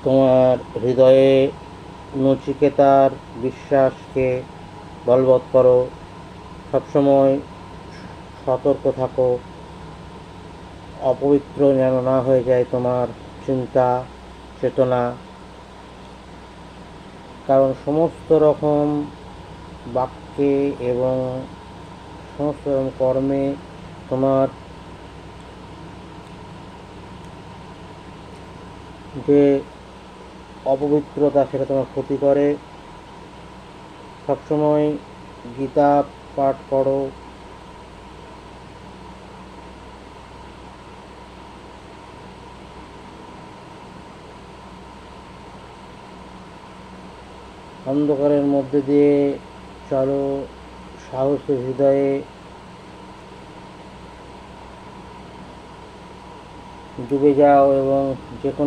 তোমার হৃদয়ে নচিকেতার বিশ্বাসকে বলবৎ করো। সবসময় সতর্ক থাকো, অপবিত্র যেন না হয়ে যায় তোমার চিন্তা চেতনা। কারণ সমস্ত রকম বাক্যে এবং সমস্ত রকম কর্মে তোমার যে অপবিত্রতা সেটা তোমার ক্ষতি করে। সবসময় গীতা পাঠ করো। অন্ধকারের মধ্যে দিয়ে চলো, সাহসের হৃদয়ে ডুবে যাও এবং যে কোনো